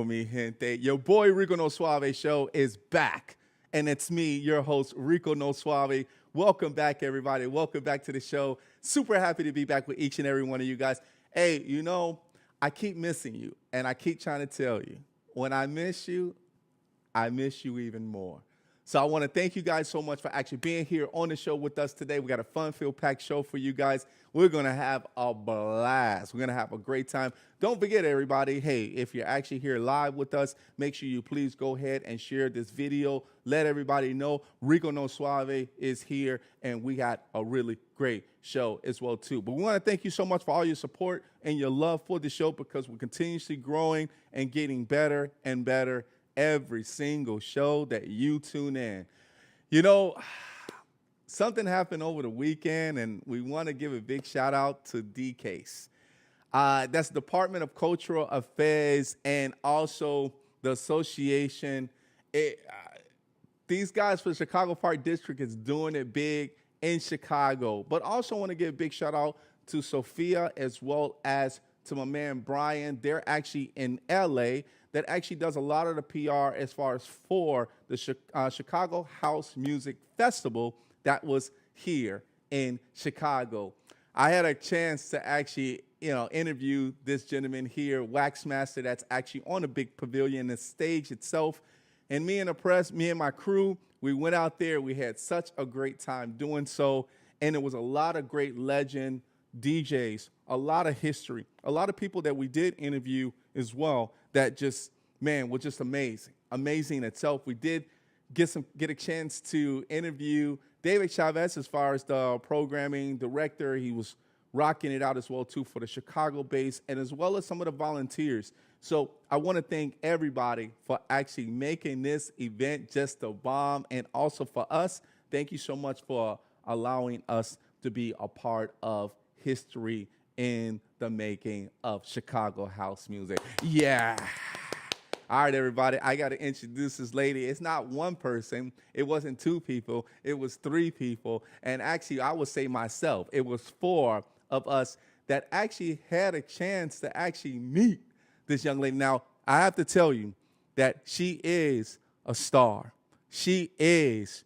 Mi gente. Your boy Rico No Suave show is back. And it's me, your host, Rico No Suave. Welcome back, everybody. Welcome back to the show. Super happy to be back with each and every one of you guys. Hey, I keep missing you. And I keep trying to tell you, when I miss you even more. So I want to thank you guys so much for actually being here on the show with us today. We got a fun-filled packed show for you guys. We're going to have a blast. We're going to have a great time. Don't forget, everybody, hey, if you're actually here live with us, make sure you please go ahead and share this video. Let everybody know Rico No Suave is here, and we got a really great show as well, too. But we want to thank you so much for all your support and your love for the show, because we're continuously growing and getting better and better every single show that you tune in. Something happened over the weekend, and we want to give a big shout out to DCASE. That's Department of Cultural Affairs and also the association. These guys for the Chicago Park District is doing it big in Chicago. But also want to give a big shout out to Sophia as well as to my man Brian. They're actually in LA. That actually does a lot of the PR as far as for the Chicago House Music Festival that was here in Chicago. I had a chance to actually, interview this gentleman here, Waxmaster, that's actually on the big pavilion, the stage itself. And me and the press, me and my crew, we went out there. We had such a great time doing so. And it was a lot of great legend DJs, a lot of history, a lot of people that we did interview as well that just, was just amazing. Amazing itself. We did get a chance to interview David Chavez as far as the programming director. He was rocking it out as well, too, for the Chicago base, and as well as some of the volunteers. So I want to thank everybody for actually making this event just a bomb. And also for us, thank you so much for allowing us to be a part of history in the making of Chicago house music. Yeah. All right, everybody, I got to introduce this lady. It's not one person. It wasn't two people. It was three people. And actually, I would say myself, it was four of us that actually had a chance to actually meet this young lady. Now, I have to tell you that she is a star. She is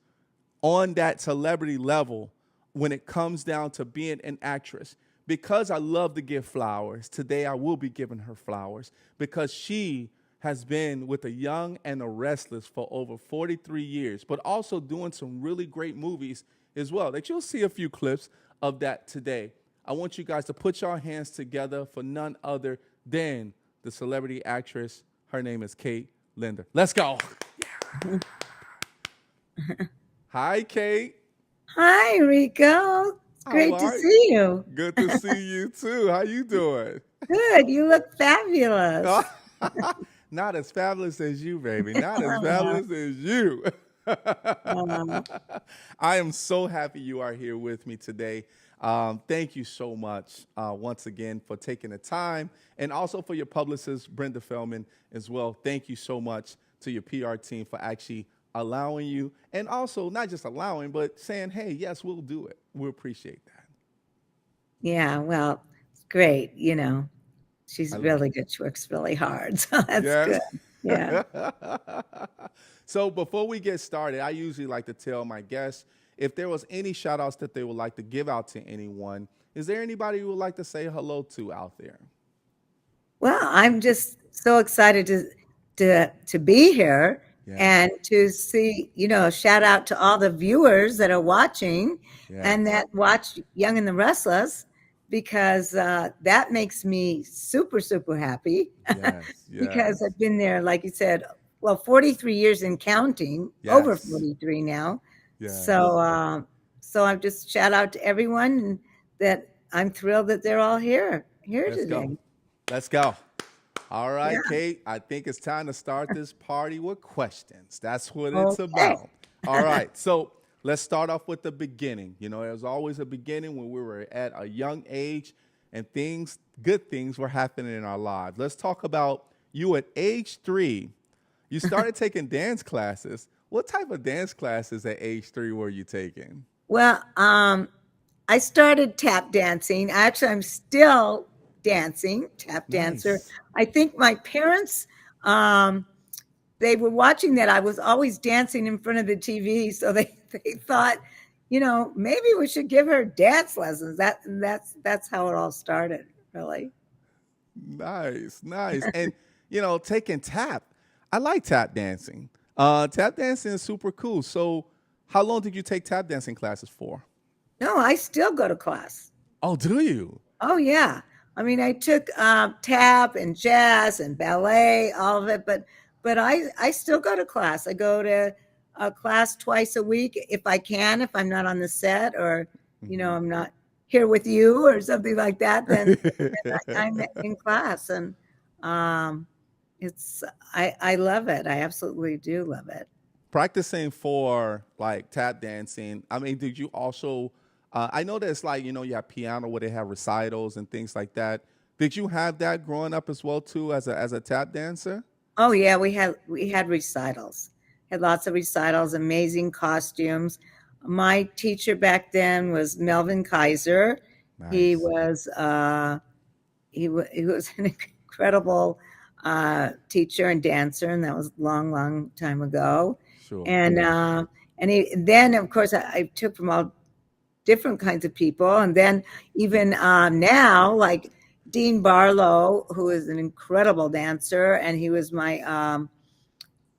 on that celebrity level when it comes down to being an actress. Because I love to give flowers, today I will be giving her flowers, because she has been with the Young and the Restless for over 43 years, but also doing some really great movies as well, that you'll see a few clips of that today. I want you guys to put your hands together for none other than the celebrity actress. Her name is Kate Linder. Let's go. Yeah. Hi, Kate. Hi, Rico. It's great to see you. Good to see you, too. How you doing? Good. You look fabulous. Not as fabulous as you, baby. Not as fabulous as you. I am so happy you are here with me today. Thank you so much once again for taking the time, and also for your publicist, Brenda Feldman, as well. Thank you so much to your PR team for actually allowing you, and also not just allowing, but saying, hey, yes, we'll do it. We appreciate that. Yeah, well, it's great. She's really good. She works really hard. So that's good. Yeah. So before we get started, I usually like to tell my guests, if there was any shout outs that they would like to give out to anyone, is there anybody you would like to say hello to out there? Well, I'm just so excited to be here Yes. and to see, shout out to all the viewers that are watching and Yes. that watch Young and the Restless because that makes me super, super happy Yes. because Yes. I've been there, like you said, well, 43 years and counting, over Yes. 43 now. So, Yes. so I'm just shout out to everyone that I'm thrilled that they're all here Let's go. today. Let's go. All right, Yeah. Kate, I think it's time to start this party with questions. That's what it's Okay. about. All right, so let's start off with the beginning. There's always a beginning when we were at a young age and good things were happening in our lives. Let's talk about you at age 3. You started taking dance classes. What type of dance classes at age 3 were you taking? Well, I started tap dancing. Actually, I'm still dancing, tap dancer. Nice. I think my parents, um, they were watching that I was always dancing in front of the TV, so they thought, maybe we should give her dance lessons. That's how it all started, really. Nice, nice. And taking tap. I like tap dancing. Tap dancing is super cool. So, how long did you take tap dancing classes for? No, I still go to class. Oh, do you? Oh yeah. I mean, I took tap and jazz and ballet, all of it, but I still go to class. I go to a class twice a week if I can, if I'm not on the set or Hmm. I'm not here with you or something like that. Then I'm in class, and um, it's I love it. I absolutely do love it. Practicing for like tap dancing. I mean, did you also? I know that it's like you have piano where they have recitals and things like that. Did you have that growing up as well too as a tap dancer? Oh yeah, we had recitals. Had lots of recitals, amazing costumes. My teacher back then was Melvin Kaiser. He Nice. was he was an incredible teacher and dancer, and that was a long, long time ago. Sure. And then of course I took from all different kinds of people. And then even now, like Dean Barlow, who is an incredible dancer, and he was my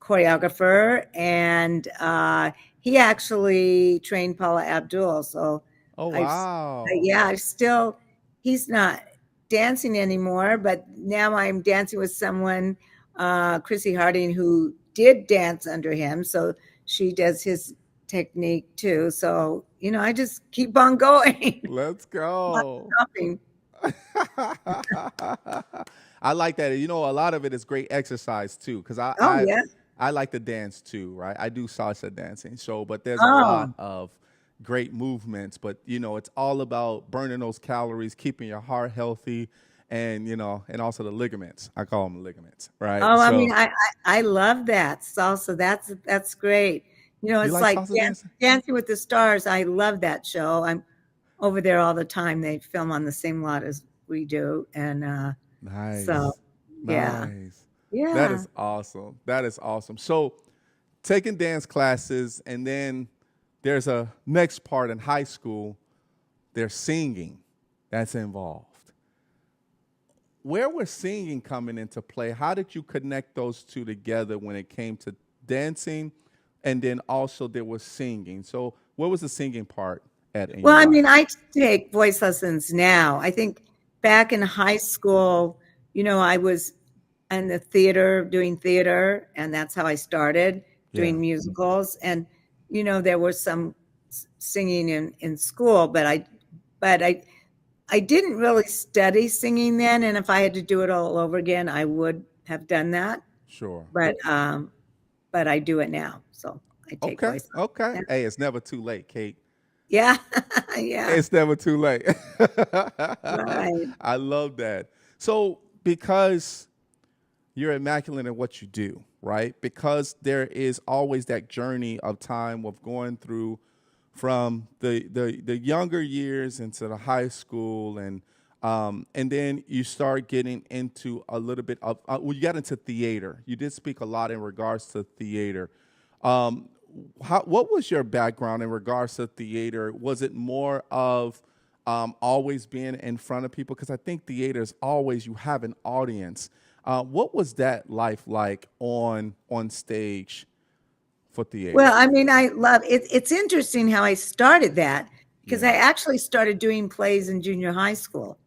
choreographer, and he actually trained Paula Abdul. So Oh I've, wow. yeah, I still, he's not dancing anymore, but now I'm dancing with someone, Chrissy Harding, who did dance under him. So she does his technique too. So, I just keep on going. Let's Not go. stopping. I like that. A lot of it is great exercise too, because I, Oh, I yeah. I like to dance too, right? I do salsa dancing, so but there's a lot Oh, of great movements, but it's all about burning those calories, keeping your heart healthy, and also the ligaments. I call them ligaments, right? oh, I mean, So, I love that salsa. That's great. you It's like like salsa dancing? Dancing with the Stars. I love that show. I'm over there all the time. They film on the same lot as we do, and so Nice, yeah, nice. That yeah. is awesome. That is awesome. So, taking dance classes, and then there's a next part in high school. There's singing that's involved. Where was singing coming into play? How did you connect those two together when it came to dancing, and then also there was singing? So, what was the singing part at in Well, your I life? mean, I take voice lessons now. I think back in high school, I was in the theater doing theater, and that's how I started Yeah, doing musicals. And there was some singing in school, but I didn't really study singing then. And if I had to do it all over again, I would have done that. sure. But I do it now, so I take Okay, voice okay. lessons. Hey, it's never too late, Kate. Yeah, yeah, It's never too late. right. I love that. So, because you're immaculate in what you do, right? Because there is always that journey of time of going through from the younger years into the high school, and then you start getting into a little bit of well, you got into theater. You did speak a lot in regards to theater. what was your background in regards to theater? Was it more of always being in front of people? Because I think theater is always you have an audience. What was that life like on stage for Well, theater? I mean, I love it. It's interesting how I started that because I Yeah. actually started doing plays in junior high school.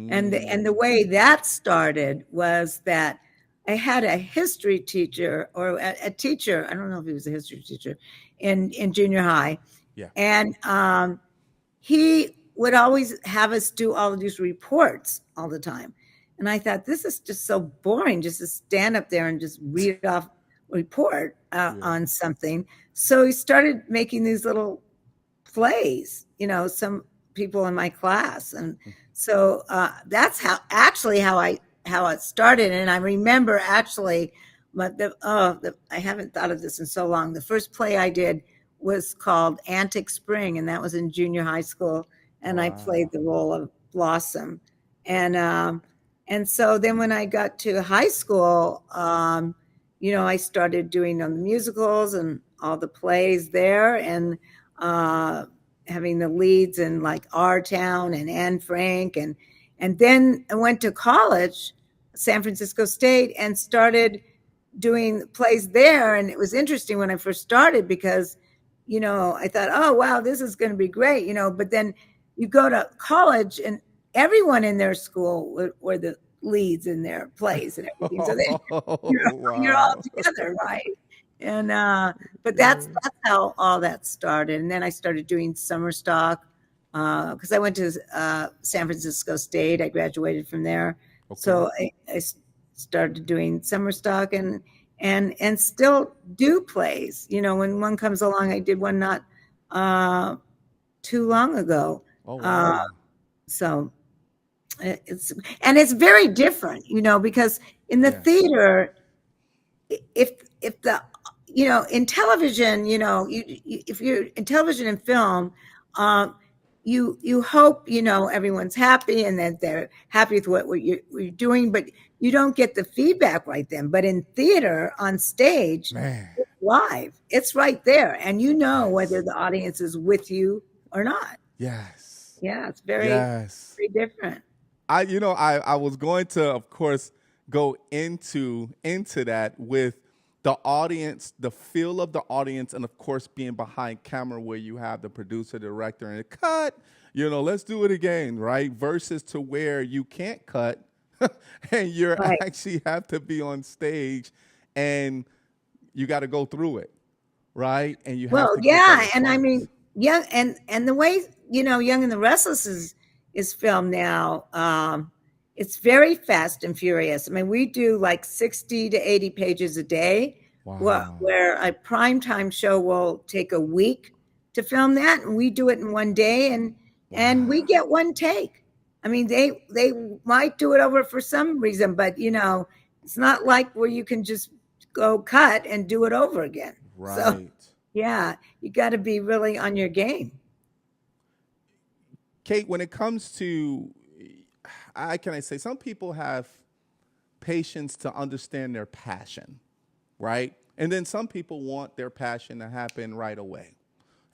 And the Mm. way that started was that I had a history teacher or a teacher, I don't know if he was a history teacher in junior high. Yeah. And he would always have us do all of these reports all the time. And I thought, this is just so boring just to stand up there and just read off a report Yeah. on something. So he started making these little plays, some people in my class. And so that's how it started. And I remember actually, I haven't thought of this in so long. The first play I did was called Antic Spring, and that was in junior high school. And I played Wow. the role of Blossom. And so then when I got to high school, I started doing the musicals and all the plays there, and uh, having the leads in like Our Town and Anne Frank, and then I went to college, San Francisco State, and started doing plays there. And it was interesting when I first started because, I thought, oh wow, this is going to be great, But then you go to college, and everyone in their school were the leads in their plays and everything. So then you're you're all Wow. together, right? And but that's Yeah. that's how all that started. And then I started doing summer stock because I went to San Francisco State. I graduated from there, Okay. so I started doing summer stock and still do plays. When one comes along, I did one not uh, too long ago. Oh Uh, wow. so it's and it's very different, because in the Yes. theater, if the in television, if you're in television and film, um you hope everyone's happy and that they're happy with what you're doing, but you don't get the feedback right then. But in theater, on stage, Man. it's live, it's right there, and whether Yes. the audience is with you or not. Yes. Yeah, it's very, Yes. very different. I was going to, of course, go into that with the audience, the feel of the audience, and of course being behind camera where you have the producer, director, and a cut. Let's do it again, right? Versus to where you can't cut, and you're Right. actually have to be on stage, and you got to go through it, right? And you have Well, to get that yeah, and I response. mean, young and the way Young and the Restless is filmed now. It's very fast and furious. I mean, we do like 60 to 80 pages a day. Wow. Where a primetime show will take a week to film that, and we do it in one day, and we Wow. get one take. I mean, they might do it over for some reason, but it's not like where you can just go cut and do it over again. So Right. yeah, you got to be really on your game. Kate, when it comes to, I can I say, some people have patience to understand their passion, right? And then some people want their passion to happen right away.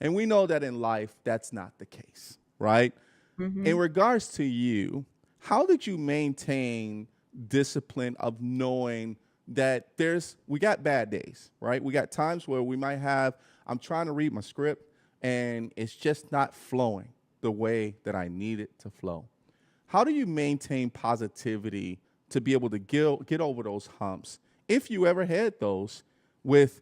And we know that in life, that's not the case, right? In Hmm. regards to you, how did you maintain discipline of knowing that we got bad days, right? We got times where we might have, I'm trying to read my script and it's just not flowing the way that I need it to flow. How do you maintain positivity to be able to get over those humps, if you ever had those, with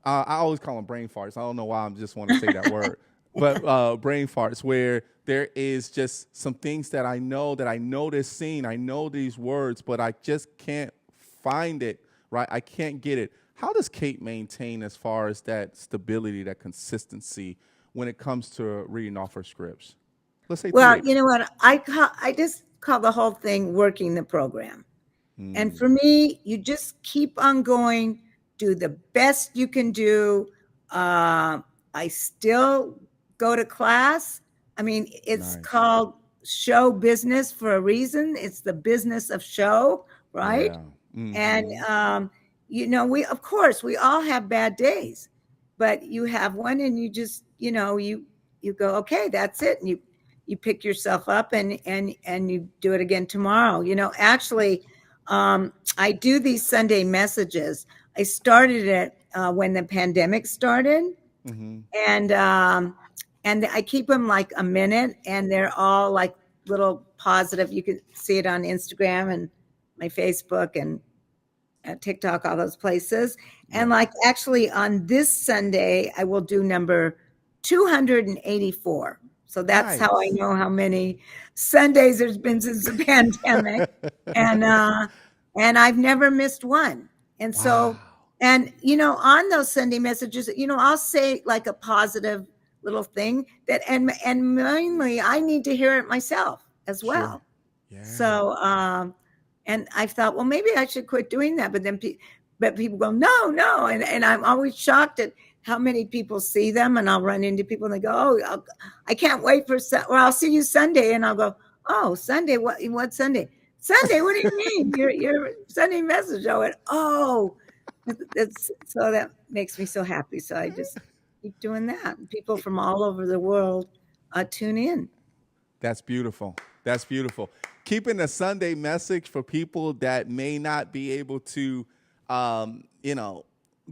I always call them brain farts. I don't know why I just want to say that word, but brain farts where there is just some things that I know this scene, I know these words, but I just can't find it, right? I can't get it. How does Kate maintain as far as that stability, that consistency when it comes to reading off her scripts? Let's say Well, theater. you know what? I just call the whole thing working the program. And Mm, for me, you just keep on going, do the best you can do. I still go to class. I mean, it's nice. called show business for a reason. It's the business of show, right? Yeah. And Mm-hmm. we, of course, we all have bad days, but you have one and you just, you go, okay, that's it. And you pick yourself up and you do it again tomorrow. Actually, I do these Sunday messages. I started it when the pandemic started, Mm-hmm. and I keep them like a minute, and they're all like little positive. You can see it on Instagram and my Facebook and TikTok, all those places. And Yeah. like actually on this Sunday, I will do number 284. So that's how I Nice. know how many Sundays there's been since the pandemic. And I've never missed one. And Wow. so, and on those Sunday messages, I'll say like a positive little thing that, and mainly I need to hear it myself as Sure. well. Yeah. So, and I thought, well, maybe I should quit doing that. But then, but people go, no, no, and I'm always shocked at how many people see them. And I'll run into people and they go, oh, I can't wait for, or I'll see you Sunday, and I'll go, oh, Sunday, what Sunday? Sunday, what do you mean? Your Sunday message. I went, oh, that's so that makes me so happy. So I just keep doing that. People from all over the world tune in. That's beautiful. That's beautiful. Keeping a Sunday message for people that may not be able to, you know,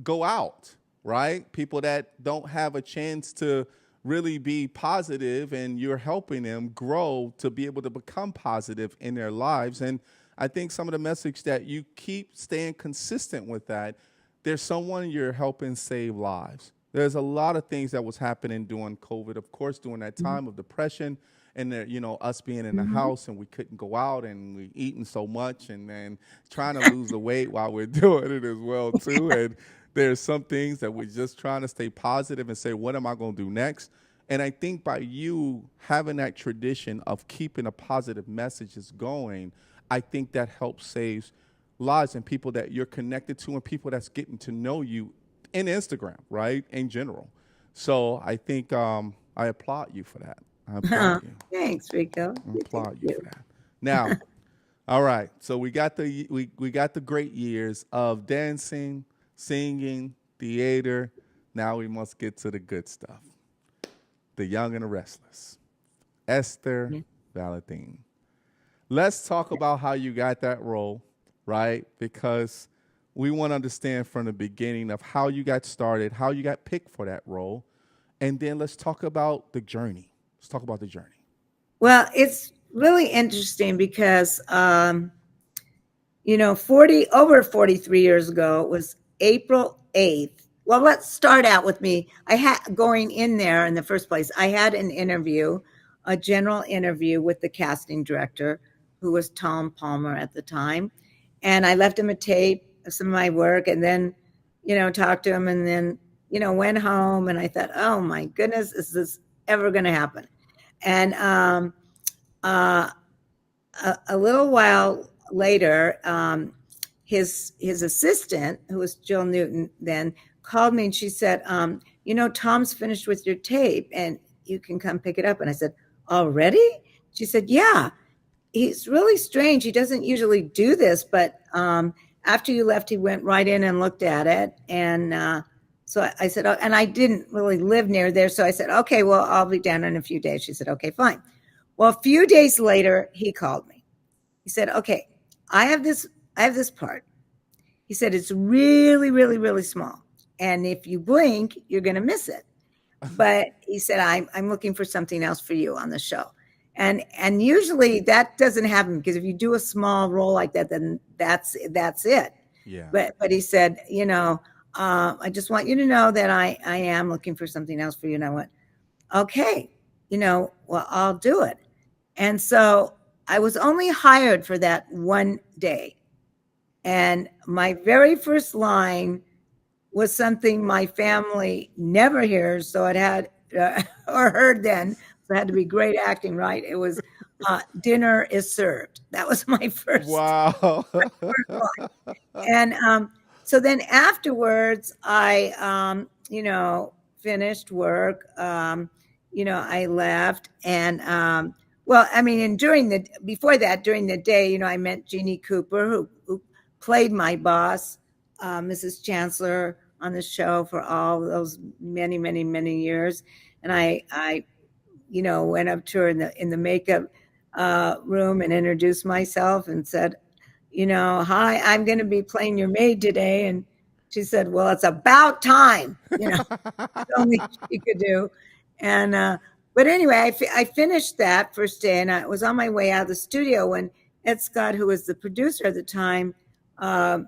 go out, right? People that don't have a chance to really be positive, and you're helping them grow to be able to become positive in their lives. And I think some of the message that you keep staying consistent with that, there's someone you're helping save lives. There's a lot of things that was happening during COVID, of course, during that time of depression, and us being in the Mm-hmm. house and we couldn't go out and we eating so much, and then trying to lose the weight while we're doing it as well too. And there's some things that we're just trying to stay positive and say, what am I going to do next? And I think by you having that tradition of keeping a positive messages going, I think that helps save lives and people that you're connected to and people that's getting to know you in Instagram, right? In general. So I think I applaud you for that. I applaud you. Thanks, Rico. I Thank applaud you for you. that. Now, all right. So we got the great years of dancing, singing, theater. Now we must get to the good stuff. The Young and the Restless. Esther Yeah. Valentin. Let's talk about how you got that role, right? Because we want to understand from the beginning of how you got started, how you got picked for that role, and then let's talk about the journey. Let's talk about the journey. Well, it's really interesting because 40 over 43 years ago, it was April 8th. Well, let's start out with me. I had going in there in the first place, I had an interview, a general interview with the casting director, who was Tom Palmer at the time. And I left him a tape of some of my work, and then, talked to him, and then, went home. And I thought, oh my goodness, is this ever going to happen? And uh, a little while later, his assistant, who was Jill Newton then, called me, and she said, Tom's finished with your tape and you can come pick it up. And I said, already? She said, yeah. He's really strange. He doesn't usually do this, but after you left, he went right in and looked at it. And so I said, oh, and I didn't really live near there. So I said, okay, well, I'll be down in a few days. She said, okay, fine. Well, a few days later, he called me. He said, okay, I have this part. He said, it's really, really, really small. And if you blink, you're going to miss it. But he said, I'm looking for something else for you on the show. And usually that doesn't happen, because if you do a small role like that, then that's it. Yeah. But he said, I just want you to know that I am looking for something else for you. And I went, okay, well, I'll do it. And so I was only hired for that one day. And my very first line was something my family never hears. So it had, or heard then. So it had to be great acting, right? It was, dinner is served. That was my first. Wow. And so then afterwards, I, finished work. I left, and well, I mean, and before that, during the day, I met Jeannie Cooper, who played my boss, Mrs. Chancellor, on the show for all those many, many, many years. And I went up to her in the makeup room and introduced myself and said, hi, I'm going to be playing your maid today. And she said, well, it's about time, only she could do. And, but anyway, I finished that first day and I was on my way out of the studio when Ed Scott, who was the producer at the time, uh,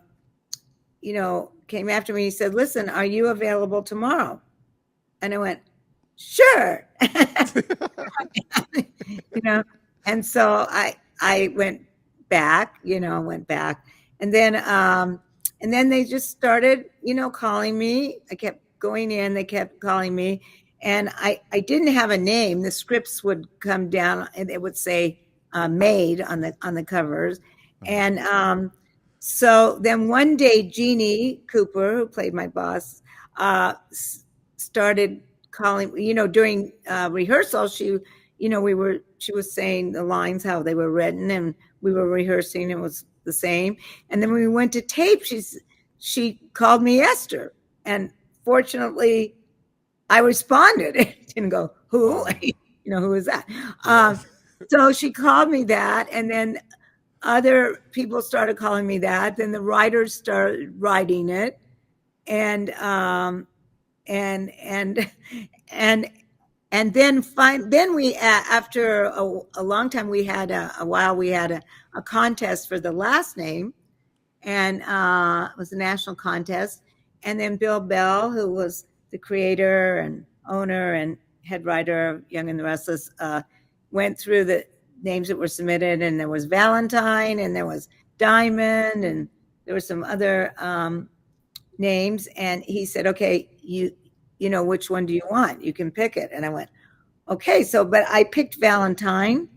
came after me. He said, listen, are you available tomorrow? And I went, sure. you know, and so I went back, and then they just started, calling me. I kept going in. They kept calling me, and I didn't have a name. The scripts would come down, and it would say "Maid" on the covers, and so then one day, Jeannie Cooper, who played my boss, started calling. During rehearsal, she was saying the lines how they were written, and we were rehearsing. It was the same, and then when we went to tape, she called me Esther, and fortunately, I responded. Didn't go who, Wow. who is that? Yes. So she called me that, and then other people started calling me that. Then the writers started writing it, and and and and then we after a long time we had a while we had a contest for the last name, and it was a national contest. And then Bill Bell, who was the creator and owner and head writer of Young and the Restless, went through the names that were submitted, and there was Valentine, and there was Diamond, and there were some other names. And he said, "Okay, which one do you want? You can pick it." And I went, "Okay." So, but I picked Valentine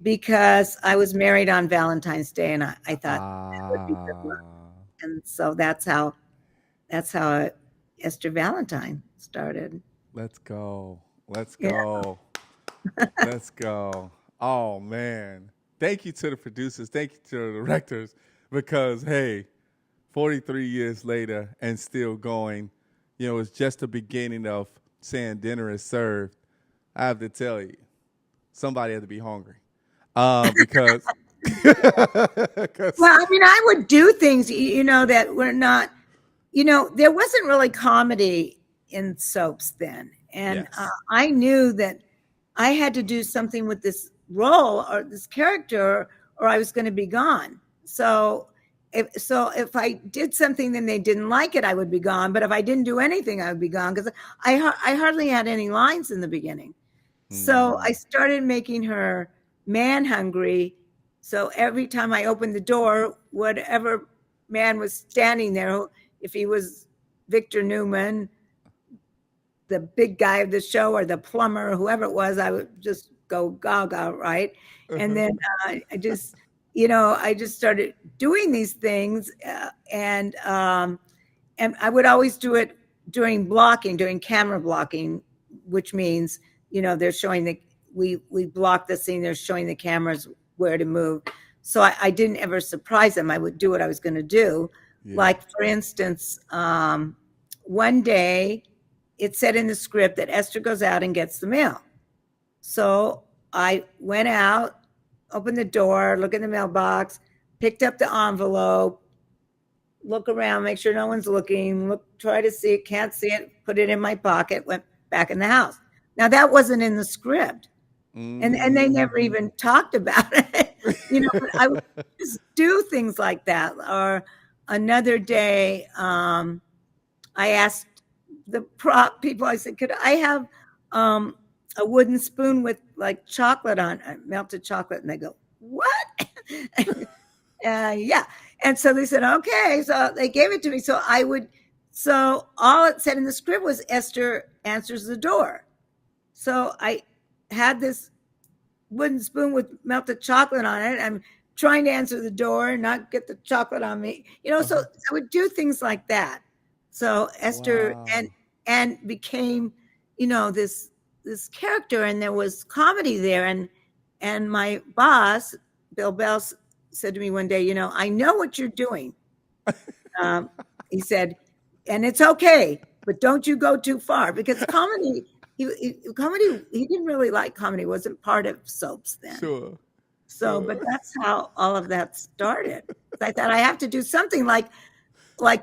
because I was married on Valentine's Day, and I thought that would be good luck. Ah, And so that's how Esther Valentine started. let's go. Let's Yeah. go. Let's go. Oh man. Thank you to the producers. Thank you to the directors because hey, 43 years later and still going, it's just the beginning of saying dinner is served. I have to tell you, somebody had to be hungry. Because because Well, I mean, I would do things, that were not, there wasn't really comedy in soaps then. And yes. I knew that I had to do something with this role or this character, or I was going to be gone. So if I did something, then they didn't like it, I would be gone. But if I didn't do anything, I would be gone because I hardly had any lines in the beginning. So I Mm. started making her man hungry. So every time I opened the door, whatever man was standing there, if he was Victor Newman, the big guy of the show, or the plumber, or whoever it was, I would just go gaga, right? And Uh-huh. then I just started doing these things, and I would always do it during camera blocking, which means they're showing we block the scene. They're showing the cameras where to move. So I didn't ever surprise them. I would do what I was going to do. Yeah. Like for instance, one day it said in the script that Esther goes out and gets the mail. So I went out, opened the door, look in the mailbox, picked up the envelope, look around, make sure no one's looking, try to see it, can't see it, put it in my pocket, went back in the house. Now that wasn't in the script. And they never Mm. even talked about it. But I would just do things like that. Or another day, I asked the prop people, I said, could I have a wooden spoon with like chocolate on it, melted chocolate? And they go, what? Yeah. And so they said, okay. So they gave it to me. So all it said in the script was Esther answers the door. So I had this wooden spoon with melted chocolate on it. I'm trying to answer the door and not get the chocolate on me. So Uh-huh. I would do things like that. So Esther Wow. and became, this character, and there was comedy there. And my boss, Bill Bell, said to me one day, I know what you're doing. Um, he said, and it's okay, but don't you go too far, because comedy, he didn't really like comedy, wasn't part of soaps then. Sure. So, but Sure. that's how all of that started. I thought I have to do something like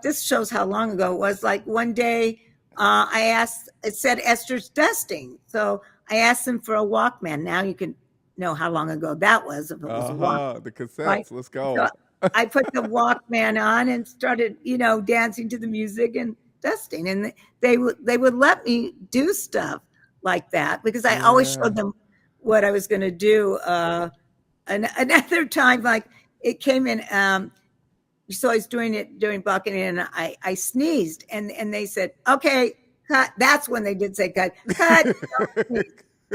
this shows how long ago it was. Like one day, I asked, it said Esther's Dusting. So I asked them for a Walkman. Now you can know how long ago that was if it was a Walkman, The right? cassettes. Let's So go. I put the Walkman on and started, dancing to the music and dusting. And they would let me do stuff like that because I always Yeah. showed them what I was going to do. Another time, like it came in, so I was doing it during balcony, and I sneezed, and they said, "Okay, cut." That's when they did say cut, cut.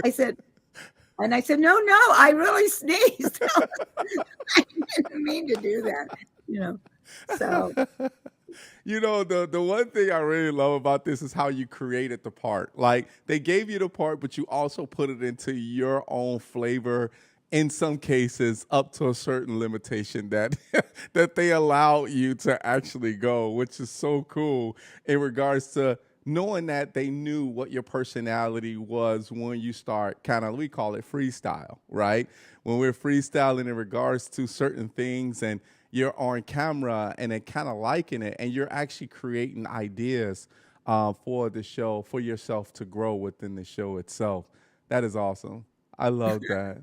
I said, and I said, "No, no, I really sneezed. I didn't mean to do that." So The one thing I really love about this is how you created the part. Like they gave you the part, but you also put it into your own flavor. In some cases, up to a certain limitation that that they allow you to actually go, which is so cool in regards to knowing that they knew what your personality was when you start kind of, we call it freestyle, right? When we're freestyling in regards to certain things and you're on camera and then kind of liking it and you're actually creating ideas for the show, for yourself to grow within the show itself. That is awesome. I love that.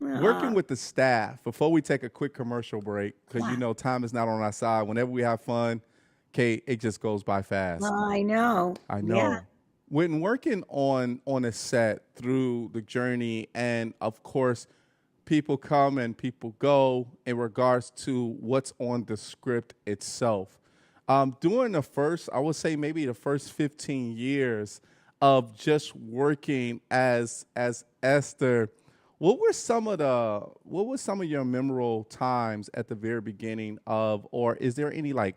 Working uh, with the staff, before we take a quick commercial break, because yeah, time is not on our side. Whenever we have fun, Kate, it just goes by fast. I know. I Yeah. know. When working on a set through the journey, and of course, people come and people go in regards to what's on the script itself. During the first, I would say maybe the first 15 years of just working as Esther, what were some of your memorable times at the very beginning of, or is there any like,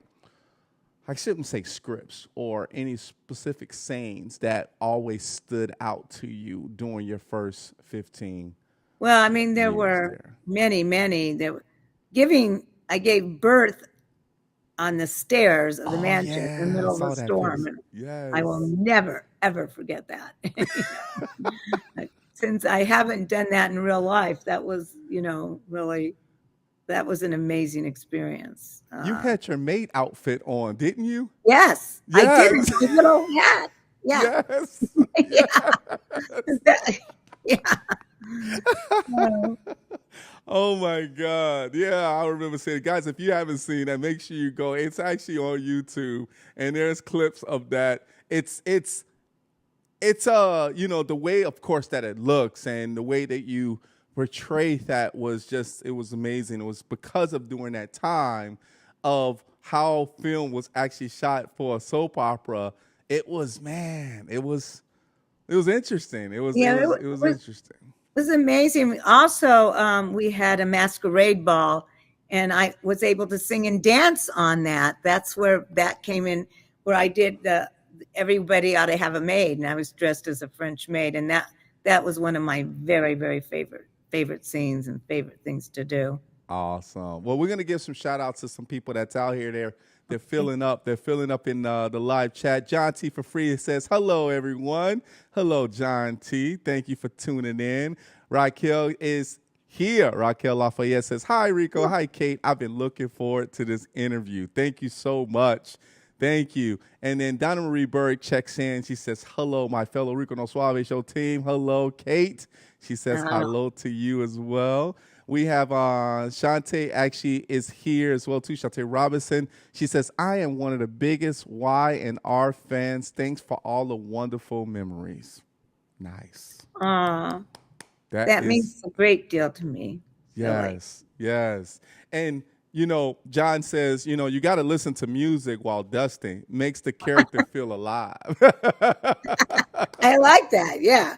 I shouldn't say scripts or any specific sayings that always stood out to you during your first 15 Well, I mean, there years were there? many, many. I gave birth on the stairs of the Oh mansion in the yeah, I middle of a saw that storm. pic. And I will Yes. never, ever forget that. Since I haven't done that in real life, that was, really, that was an amazing experience. You had your maid outfit on, didn't you? Yes, I did Yes. it. My little hat. Yeah. Yes. Yeah. Yes. Yeah. Oh, Oh my God. Yeah, I remember saying, guys, if you haven't seen that, make sure you go. It's actually on YouTube and there's clips of that. It's the way of course that it looks and the way that you portray that was just, it was amazing. It was because of during that time of how film was actually shot for a soap opera. It was, man, it was interesting. It was it yeah, was it was interesting. was amazing. Also, we had a masquerade ball, and I was able to sing and dance on that. That's where that came in, where I did the "Everybody Ought to Have a Maid," and I was dressed as a French maid, and that was one of my very, very favorite scenes and favorite things to do. Awesome. Well, we're gonna give some shout outs to some people that's out here. They're filling up. They're filling up in the live chat. John T for free says, "Hello, everyone. Hello, John T. Thank you for tuning in." Raquel is here. Raquel Lafayette says, "Hi, Rico. Hi, Kate. I've been looking forward to this interview. Thank you so much. Thank you." And then Donna Marie Berg checks in. She says, "Hello, my fellow Rico No Suave Show team. Hello, Kate." She says, Uh, "Hello to you as well." We have Shantae actually is here as well too. Shantae Robinson. She says, "I am one of the biggest Y and R fans. Thanks for all the wonderful memories." Nice. uh, That that is, means a great deal to me, really. yes, yes. And John says, you got to listen to music while dusting. Makes the character feel alive. I like that. Yeah.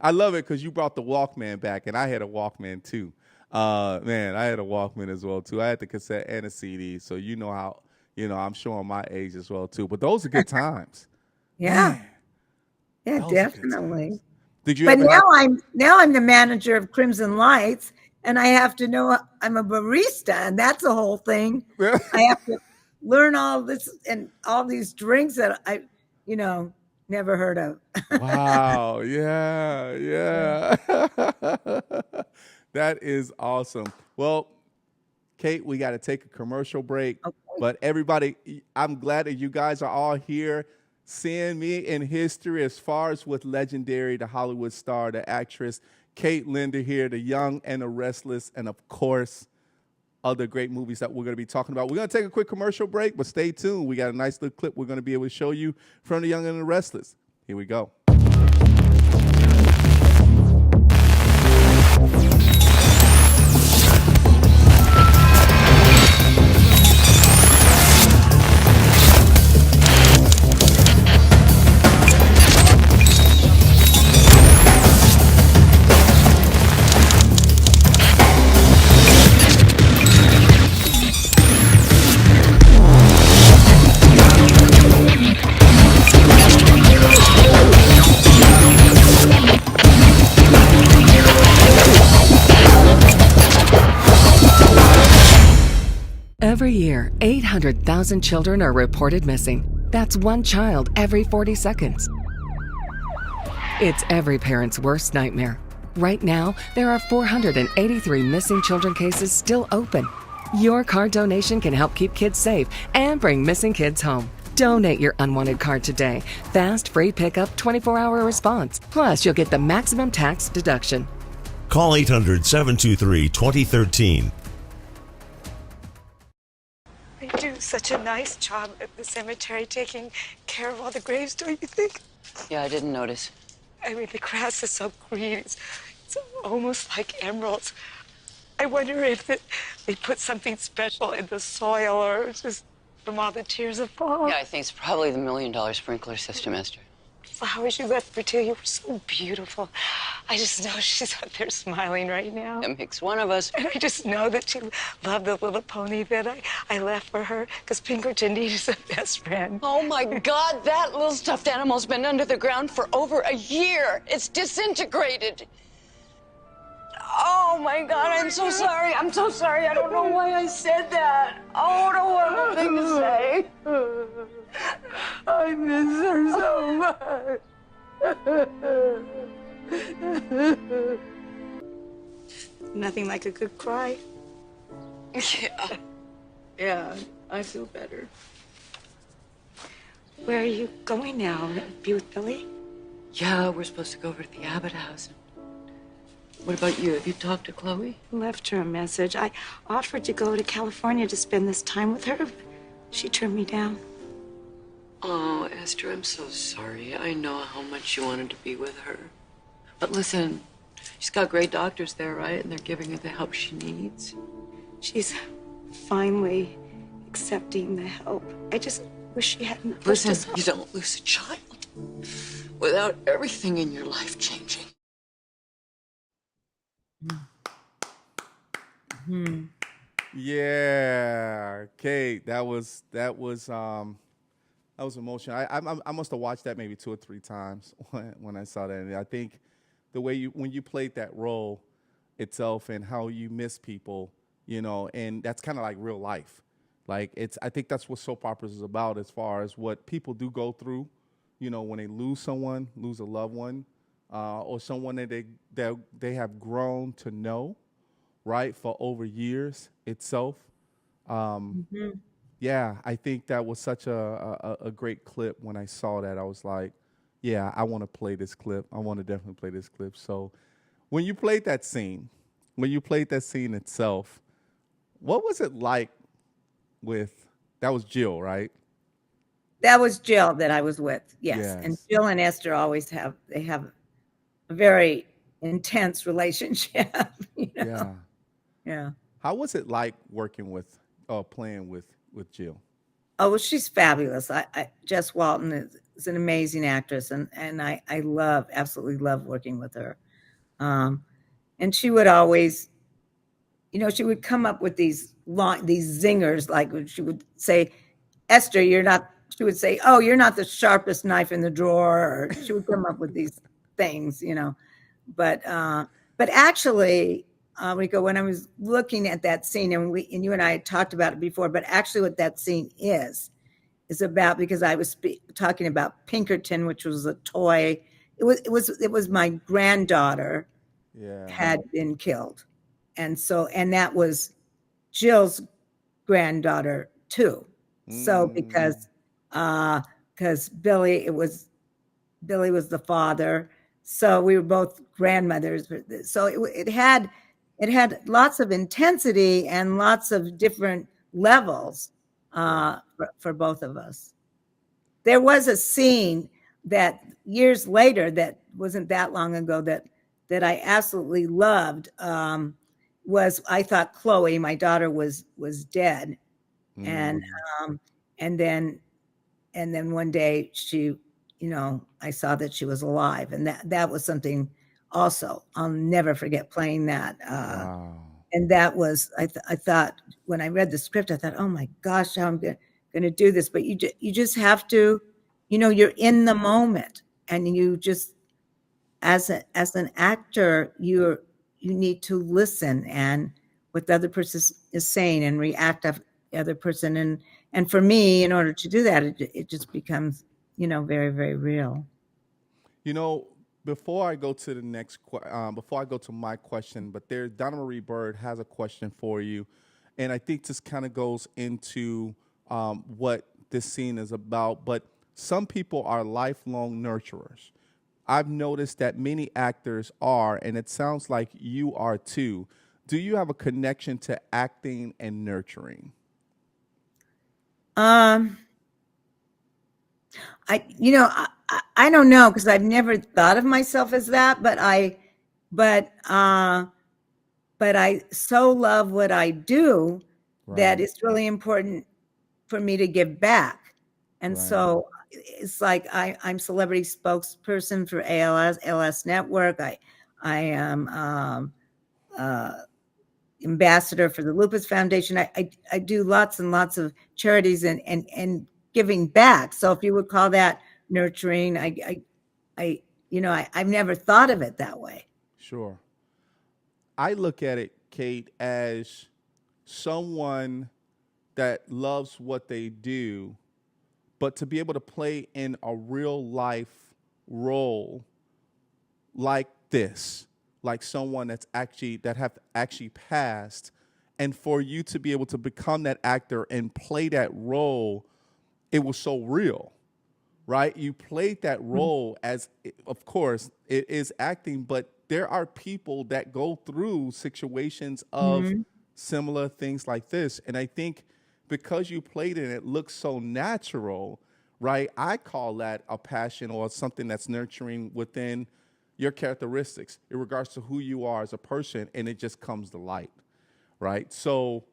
I love it because you brought the Walkman back, and I had a Walkman too. Man, I had a Walkman as well too. I had the cassette and a CD, so you know how I'm showing my age as well too. But those are good times, Yeah. man. Yeah, Those are good definitely. times. Did you But ever have? now I'm the manager of Crimson Lights, and I have to know I'm a barista, and that's a whole thing. I have to learn all this and all these drinks that I, you know, never heard of. Wow. Yeah. Yeah. That is awesome. Well, Kate, we got to take a commercial break. Okay. But everybody, I'm glad that you guys are all here seeing me in history as far as with legendary, the Hollywood star, the actress, Kate Linder here, The Young and the Restless, and of course, other great movies that we're going to be talking about. We're going to take a quick commercial break, but stay tuned. We got a nice little clip we're going to be able to show you from The Young and the Restless. Here we go. Every year, 800,000 children are reported missing. That's one child every 40 seconds. It's every parent's worst nightmare. Right now, there are 483 missing children cases still open. Your card donation can help keep kids safe and bring missing kids home. Donate your unwanted card today. Fast, free pickup, 24-hour response. Plus, you'll get the maximum tax deduction. Call 800-723-2013. They do such a nice job at the cemetery taking care of all the graves, don't you think? Yeah, I didn't notice. I mean, the grass is so green. It's almost like emeralds. I wonder if they put something special in the soil or it's just from all the tears of fall. Yeah, I think it's probably the $1 million sprinkler system, Esther. Flowers you left for Teal, you were so beautiful. I just know she's out there smiling right now. That makes one of us. And I just know that she loved the little pony that I left for her because Pinkerton needs a best friend. Oh my God, that little stuffed animal's been under the ground for over a year. It's disintegrated. Oh my God, I'm so sorry. I'm so sorry. I don't know why I said that. Oh, what a horrible thing to say. I miss her so much. Nothing like a good cry. Yeah. Yeah, I feel better. Where are you going now? Be with Billy? Yeah, we're supposed to go over to the Abbott house. What about you? Have you talked to Chloe? Left her a message. I offered to go to California to spend this time with her, but she turned me down. Oh, Esther, I'm so sorry. I know how much you wanted to be with her. But listen, she's got great doctors there, right? And they're giving her the help she needs. She's finally accepting the help. I just wish she hadn't. Listen, you don't lose a child without everything in your life changing. Hmm. Yeah, Kate, that was emotional. I must have watched that maybe 2 or 3 times when I saw that. And I think the way when you played that role itself and how you miss people, and that's kind of like real life. Like I think that's what soap operas is about, as far as what people do go through, when they lose a loved one, or someone that they have grown to know, right, for over years itself. Yeah, I think that was such a great clip. When I saw that, I was like, yeah, I want to play this clip. I want to definitely play this clip. So when you played that scene itself, what was it like that was Jill, right? That was Jill that I was with. Yes. Yes. And Jill and Esther always have a very intense relationship. Yeah. Yeah. How was it like working with, playing with Jill? Oh, well, she's fabulous. Jess Walton is an amazing actress, and I absolutely love working with her. And she would always, she would come up with these zingers, like she would say, Esther, she would say, oh, you're not the sharpest knife in the drawer, or she would come up with these things, but actually Rico, when I was looking at that scene, and you and I had talked about it before, but actually, what that scene is about, because I was talking about Pinkerton, which was a toy. It was my granddaughter Yeah. had been killed, and that was Jill's granddaughter too. So Mm. because Billy was the father, so we were both grandmothers. So it had lots of intensity and lots of different levels Right. for both of us. There was a scene that years later, that wasn't that long ago, that I absolutely loved. Was I thought Chloe, my daughter, was dead, and Mm. um, and then one day I saw that she was alive, and that was something also I'll never forget playing that. Wow. And that was I thought, when I read the script, I thought, oh my gosh, how I'm going to do this. But you just have to, you're in the moment, and you just, as an actor, you need to listen and what the other person is saying, and react to the other person. And for me, in order to do that, it just becomes, very, very real. You know, before I go to the before I go to my question, but there, Donna Marie Bird has a question for you, and I think this kind of goes into what this scene is about. But some people are lifelong nurturers. I've noticed that many actors are, and it sounds like you are too. Do you have a connection to acting and nurturing? Um, I don't know, because I've never thought of myself as that, but I so love what I do that Right, it's really important for me to give back. And right. so it's like I'm celebrity spokesperson for ALS Network. I am uh, ambassador for the Lupus Foundation. I do lots and lots of charities, and giving back. So if you would call that nurturing, I I've never thought of it that way. Sure. I look at it, Kate, as someone that loves what they do, but to be able to play in a real life role like this, like someone that have actually passed, and for you to be able to become that actor and play that role, it was so real, right? You played that role as, of course, it is acting, but there are people that go through situations of Mm-hmm. similar things like this. And I think because you played it, it looks so natural, right? I call that a passion or something that's nurturing within your characteristics in regards to who you are as a person, and it just comes to light, right? So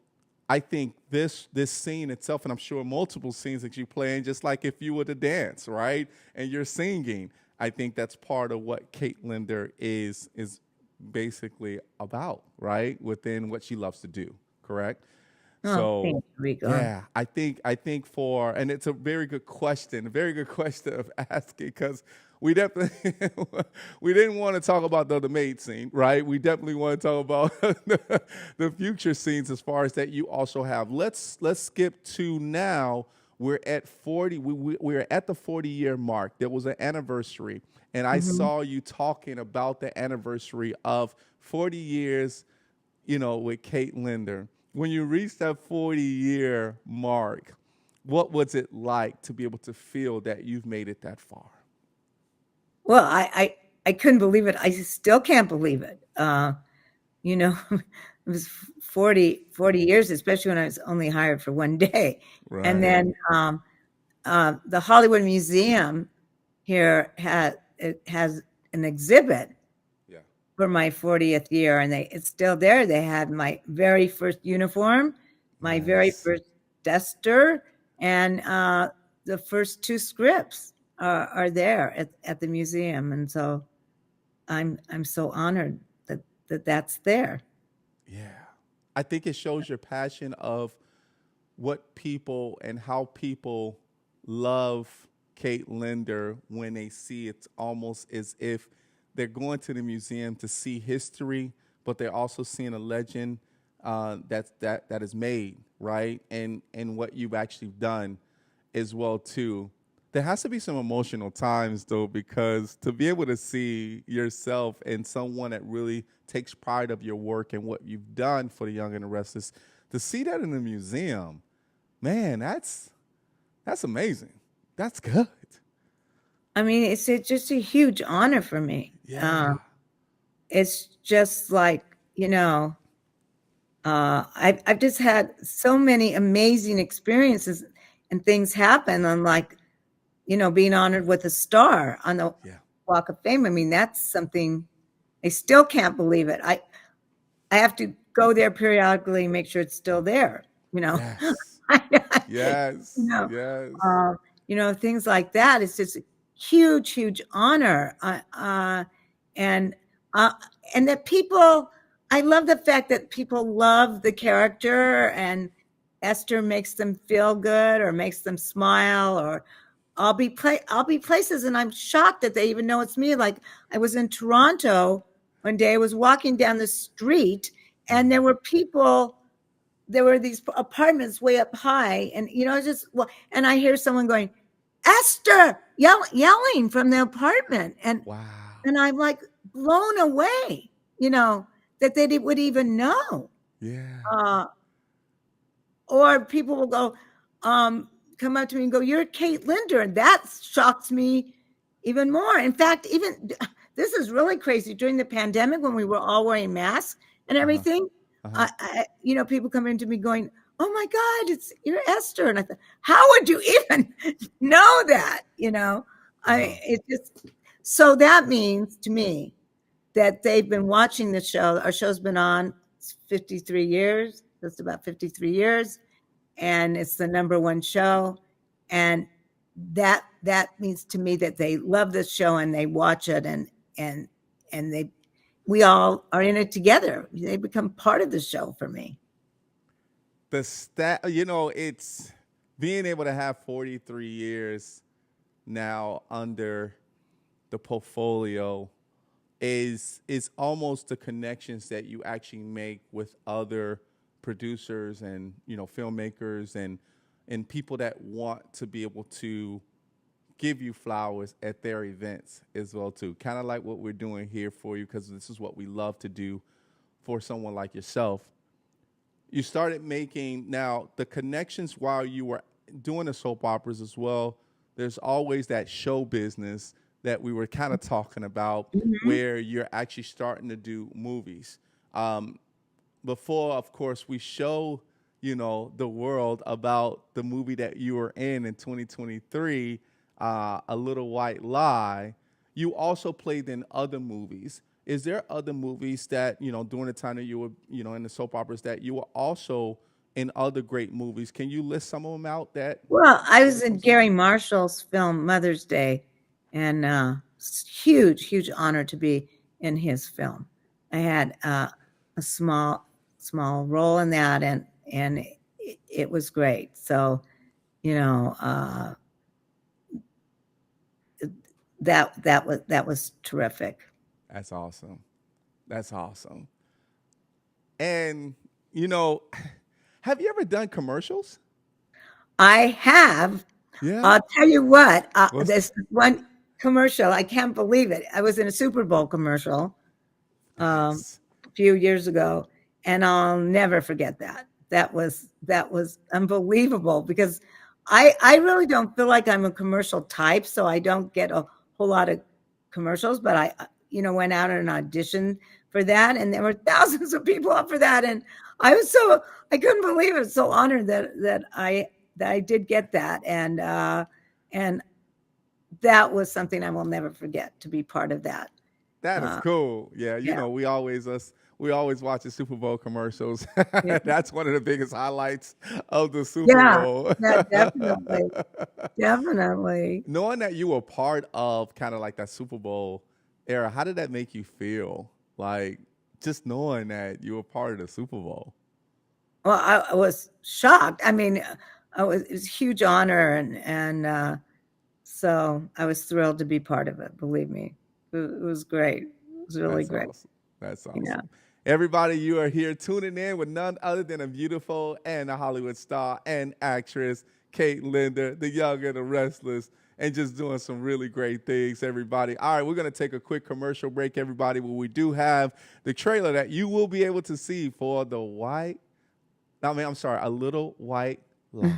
I think this scene itself, and I'm sure multiple scenes that you play in, just like if you were to dance, right, and you're singing, I think that's part of what Kate Linder is basically about, right, within what she loves to do, correct? Oh, So thanks, Rico. yeah, I think for, and it's a very good question of asking, because we definitely we didn't want to talk about the maid scene, right? We definitely want to talk about the future scenes as far as that you also have. Let's skip to now. We're at 40. We're at the 40-year mark. There was an anniversary, and I Mm-hmm. saw you talking about the anniversary of 40 years, with Kate Linder. When you reached that 40-year mark, what was it like to be able to feel that you've made it that far? Well, I couldn't believe it. I still can't believe it. It was 40 years, especially when I was only hired for one day. And Right. then the Hollywood Museum here has an exhibit Yeah. for my 40th year, and it's still there. They had my very first uniform, my very Nice. first duster, and the first two scripts are there at the museum. And so I'm so honored that's there. Yeah. I think it shows your passion of what people and how people love Kate Linder when they see it's almost as if they're going to the museum to see history, but they're also seeing a legend that is made, right? And what you've actually done as well too. There has to be some emotional times though, because to be able to see yourself and someone that really takes pride of your work and what you've done for the Young and the Restless, to see that in the museum, man, that's amazing. That's good. I mean, just a huge honor for me. Yeah. It's just like, I've just had so many amazing experiences and things happen on, like, being honored with a star on the Yeah. Walk of Fame. I mean, that's something I still can't believe it. I have to go there periodically and make sure it's still there, you know. Yes. I, you Yes. know, Yes. things like that. It's just a huge, huge honor. And uh, and that people, I love the fact that people love the character, and Esther makes them feel good or makes them smile, or I'll be places and I'm shocked that they even know it's me. Like, I was in Toronto one day, I was walking down the street, and there were these apartments way up high, and and I hear someone going, Esther, yelling from the apartment, and Wow. I'm like blown away, that they would even know. Yeah. Uh, or people will go, come up to me and go, "You're Kate Linder," and that shocks me even more. In fact, even this is really crazy. During the pandemic, when we were all wearing masks and Uh-huh. everything, Uh-huh. people come into me going, "Oh my God, you're Esther," and I thought, "How would you even know that?" Uh-huh. It just, so that means to me that they've been watching the show. Our show's been on 53 years, just about 53 years, and it's the number one show. And that means to me that they love this show and they watch it, and we all are in it together. They become part of the show for me. It's being able to have 43 years now under the portfolio is almost the connections that you actually make with other producers and filmmakers and people that want to be able to give you flowers at their events as well too. Kind of like what we're doing here for you, because this is what we love to do for someone like yourself. You started making now the connections while you were doing the soap operas as well. There's always that show business that we were kind of talking about, Mhm. where you're actually starting to do movies. Before, of course, we show the world about the movie that you were in 2023, A Little White Lie. You also played in other movies. Is there other movies that during the time that you were in the soap operas that you were also in other great movies? Can you list some of them out that Well, I maybe was in comes to mind? Gary Marshall's film Mother's Day, and it's huge, huge honor to be in his film. I had a small role in that, and it was great. So, you know, uh, that was terrific. That's awesome. That's awesome. And you know, have you ever done commercials? I have. Yeah. I'll tell you what. What's This one commercial, I can't believe it. I was in a Super Bowl commercial nice? a few years ago, and I'll never forget that. That was unbelievable, because I really don't feel like I'm a commercial type, so I don't get a whole lot of commercials. But I, went out and auditioned for that, and there were thousands of people up for that, and I couldn't believe it. So honored that I did get that, and that was something I will never forget, to be part of that. That is Uh, cool. Yeah, yeah, we always watch the Super Bowl commercials. yeah, That's one of the biggest highlights of the Super yeah, Bowl. definitely, definitely. Knowing that you were part of kind of like that Super Bowl era, how did that make you feel? Like just knowing that you were part of the Super Bowl. Well, I was shocked. I mean, it was a huge honor, and so I was thrilled to be part of it. Believe me, it was great. It was really That's great. awesome. That's You know. awesome. Everybody, you are here tuning in with none other than a beautiful and a Hollywood star and actress, Kate Linder, the young and the restless, and just doing some really great things, everybody. All right, we're going to take a quick commercial break, everybody, where we do have the trailer that you will be able to see for A Little White Lie.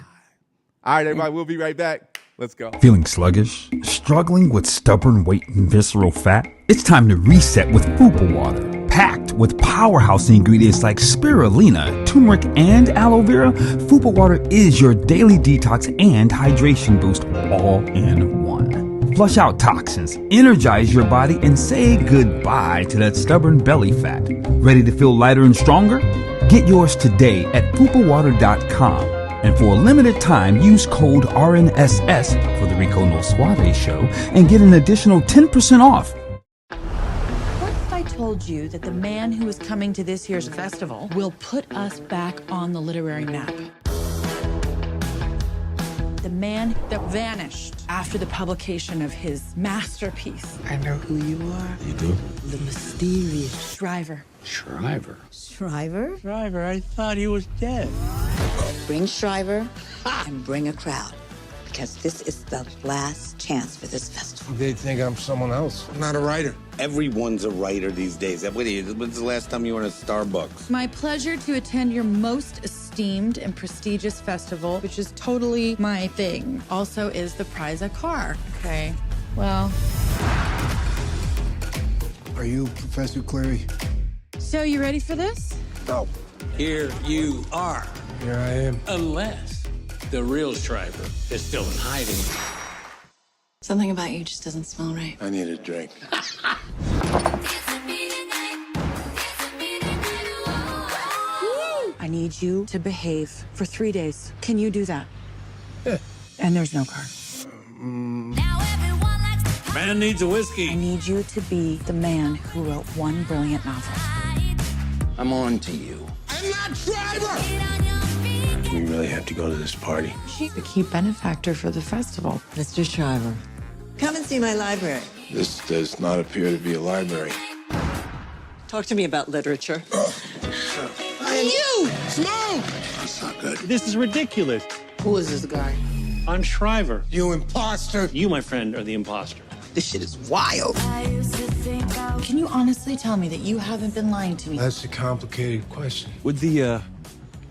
All right, everybody, we'll be right back. Let's go. Feeling sluggish? Struggling with stubborn weight and visceral fat? It's time to reset with Fupa Water. Packed with powerhouse ingredients like spirulina, turmeric, and aloe vera, Fupa Water is your daily detox and hydration boost all in one. Flush out toxins, energize your body, and say goodbye to that stubborn belly fat. Ready to feel lighter and stronger? Get yours today at fupawater.com. And for a limited time, use code RNSS for the Rico No Suave show and get an additional 10% off. What if I told you that the man who is coming to this year's festival will put us back on the literary map? The man that vanished after the publication of his masterpiece. I know who you are. You do? The mysterious Shriver. Shriver. Shriver. Shriver, I thought he was dead. Bring Shriver and bring a crowd, because this is the last chance for this festival. They think I'm someone else. I'm not a writer. Everyone's a writer these days. When's the last time you were in a Starbucks? My pleasure to attend your most esteemed and prestigious festival, which is totally my thing. Also is the prize a car. Okay, well. Are you Professor Cleary? So you ready for this? No. Here you are. Here I am. Unless the real Shriver is still in hiding. Something about you just doesn't smell right. I need a drink. I need you to behave for 3 days. Can you do that? Yeah. And there's no car. Man needs a whiskey. I need you to be the man who wrote one brilliant novel. I'm on to you. I'm not Shriver! We really have to go to this party. She's the key benefactor for the festival. Mr. Shriver, come and see my library. This does not appear to be a library. Talk to me about literature. And you! Smoke! That's not good. This is ridiculous. Who is this guy? I'm Shriver. You imposter! You, my friend, are the imposter. This shit is wild. Can you honestly tell me that you haven't been lying to me? That's a complicated question. Would the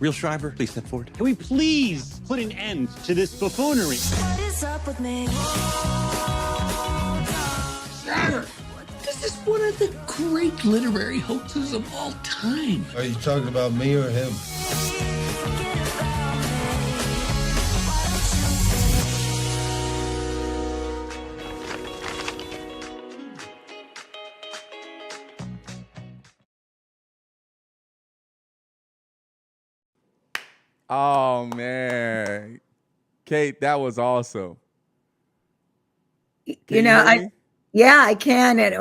real Shriver please step forward? Can we please put an end to this buffoonery? Shriver! This is one of the great literary hoaxes of all time. Are you talking about me or him? Oh, man. Kate, that was awesome. Can you hear me? Yeah, I can. It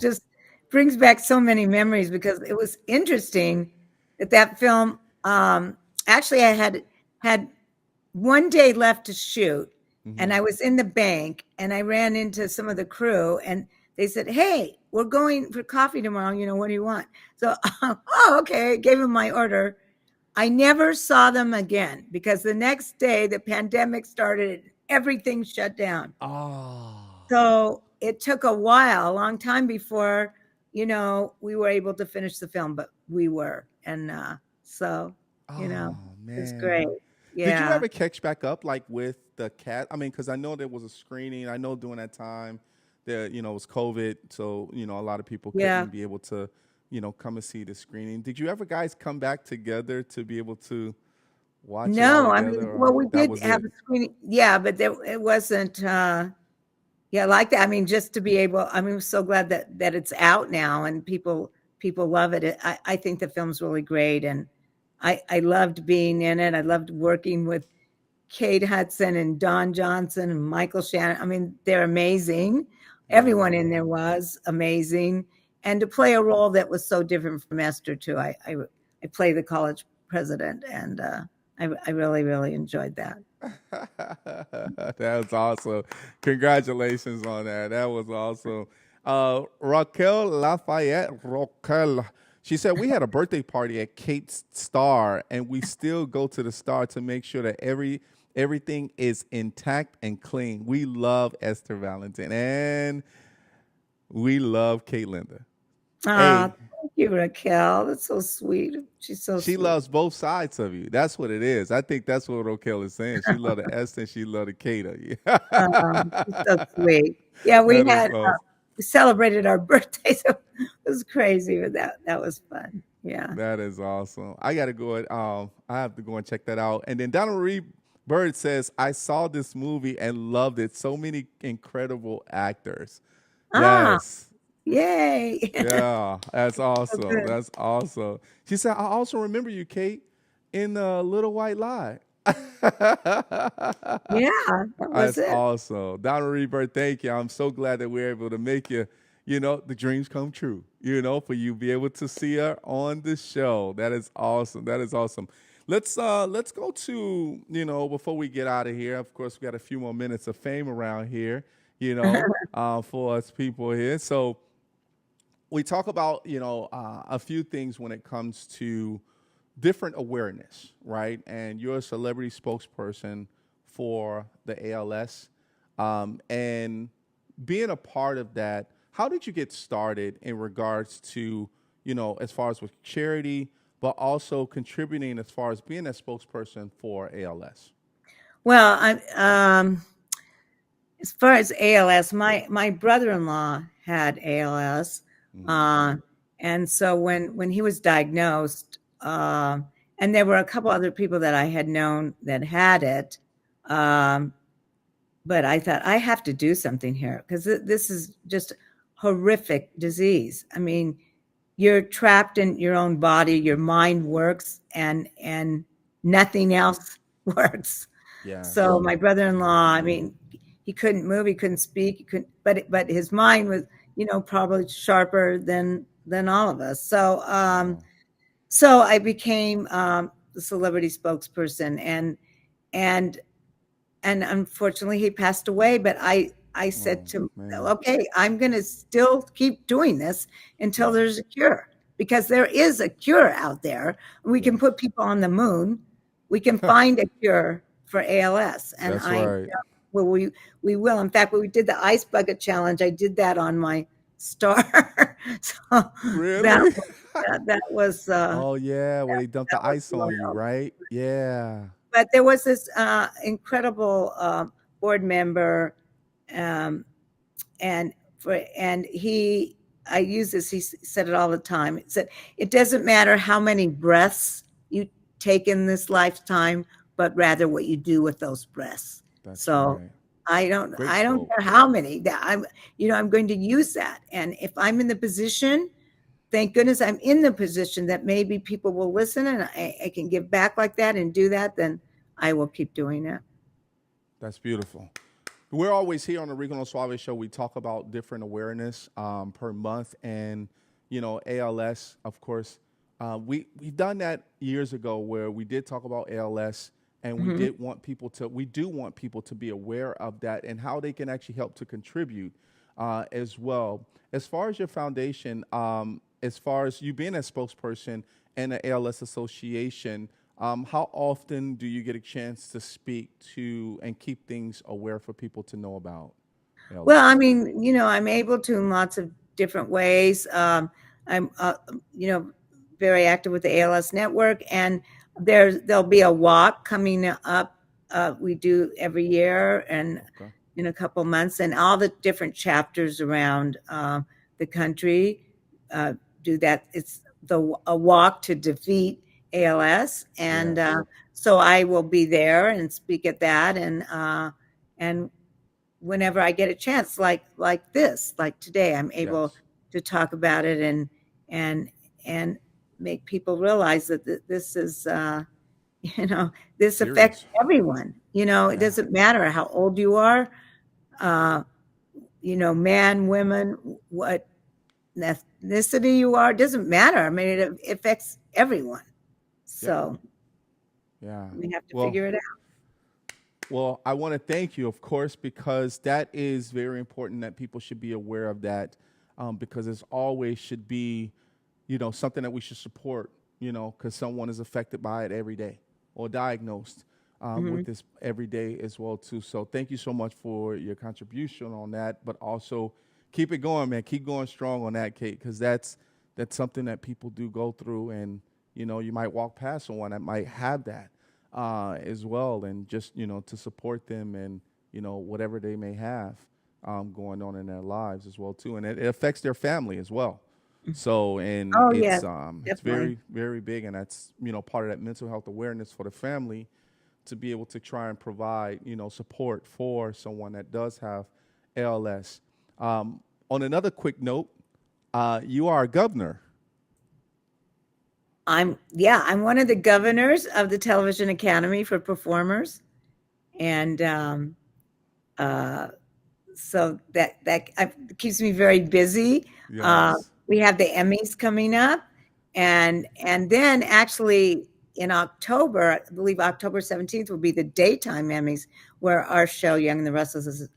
just brings back so many memories because it was interesting that film. Actually, I had 1 day left to shoot, and I was in the bank, and I ran into some of the crew, and they said, "Hey, we're going for coffee tomorrow. You know, what do you want?" So, oh, okay. Gave them my order. I never saw them again because the next day the pandemic started. Everything shut down. Oh. So it took a long time before, we were able to finish the film, but we were. And it was great. Yeah. Did you ever catch back up like with the cat? I mean, because I know there was a screening. I know during that time there, it was COVID. So, a lot of people couldn't be able to, come and see the screening. Did you ever guys come back together to be able to watch it? No, all I mean, together, well, we that did was have it? a screening. Yeah, but it wasn't, like that. I mean, just to be able, I'm so glad that it's out now and people love it. I think the film's really great. And I loved being in it. I loved working with Kate Hudson and Don Johnson and Michael Shannon. I mean, they're amazing. Everyone in there was amazing. And to play a role that was so different from Esther too. I play the college president, and I really, really enjoyed that. That was awesome. Congratulations on that. That was awesome. Raquel Lafayette. Raquel. She said, we had a birthday party at Kate's Star, and we still go to the Star to make sure that everything is intact and clean. We love Esther Valentin, and we love Kate Linder. Ah, thank you, Raquel. That's so sweet. She's so She sweet. loves both sides of you. That's what it is. I think that's what Raquel is saying. She loved the Esther and she loved the Kate. She's so sweet. Yeah, That is awesome. we celebrated our birthdays. It was crazy, but that was fun. Yeah. That is awesome. I got to go. I have to go and check that out. And then Donald Reed Bird says, I saw this movie and loved it. So many incredible actors. Ah, Yes. yay. Yeah, that's awesome. good. That's awesome. She said, I also remember you, Kate, in Little White Lie. Yeah, that was That's it. awesome. Donald Reed, thank you. I'm so glad that we're able to make you, the dreams come true, for you be able to see her on the show. That is awesome. That is awesome. Let's go to, before we get out of here, of course, we got a few more minutes of fame around here, for us people here. So we talk about, a few things when it comes to different awareness, right? And you're a celebrity spokesperson for the ALS. And being a part of that, how did you get started in regards to, as far as with charity, but also contributing as far as being a spokesperson for ALS? Well, as far as ALS, my brother-in-law had ALS. And so when he was diagnosed, and there were a couple other people that I had known that had it, but I thought I have to do something here because this is just horrific disease. I mean, you're trapped in your own body, your mind works, and nothing else works. Yeah. So my brother-in-law, I mean, he couldn't move, he couldn't speak, he couldn't, but his mind was, probably sharper than all of us. So I became the celebrity spokesperson, and unfortunately he passed away. But I said to him, okay, I'm going to still keep doing this until there's a cure, because there is a cure out there. We can put people on the moon. We can find a cure for ALS, and That's right. well, we will. In fact, when we did the ice bucket challenge, I did that on my star. So Really? that was. Oh yeah, when they dumped the ice on you, right? Yeah. But there was this incredible board member, and I use this. He said it all the time. He said, "It doesn't matter how many breaths you take in this lifetime, but rather what you do with those breaths." That's So right. I don't Great quote. care how many. I'm going to use that. And if I'm in the position, thank goodness I'm in the position that maybe people will listen, and I can give back like that and do that, then I will keep doing it. That's beautiful. We're always here on the Rico No Suave show. We talk about different awareness per month, and ALS, of course. We've done that years ago where we did talk about ALS, and we do want people to be aware of that and how they can actually help to contribute as well. As far as your foundation, as far as you being a spokesperson and the ALS Association, how often do you get a chance to speak to and keep things aware for people to know about ALS? Well, I mean, I'm able to in lots of different ways. I'm, very active with the ALS Network, and there'll be a walk coming up. We do every year, and in a couple months, and all the different chapters around the country do that. It's a walk to defeat ALS, and so I will be there and speak at that, and whenever I get a chance, like this, like today, I'm able to talk about it and make people realize that this is this affects everyone. It doesn't matter how old you are, man, women, what ethnicity you are, it doesn't matter. I mean, it affects everyone. So we have to figure it out. Well, I want to thank you, of course, because that is very important that people should be aware of that. because it's always should be, something that we should support, because someone is affected by it every day or diagnosed with this every day as well too. So thank you so much for your contribution on that, but also keep it going, man. Keep going strong on that, Kate, because that's something that people do go through, and you might walk past someone that might have that as well, and just to support them and whatever they may have going on in their lives as well too, and it affects their family as well. So and Oh, it's yes, it's definitely. very very big, and that's part of that mental health awareness for the family to be able to try and provide support for someone that does have ALS. On another quick note, you are a governor. I'm one of the governors of the Television Academy for Performers, and so that keeps me very busy. Yes. We have the Emmys coming up, and then actually in October, I believe October 17th will be the daytime Emmys, where our show Young and the Restless is.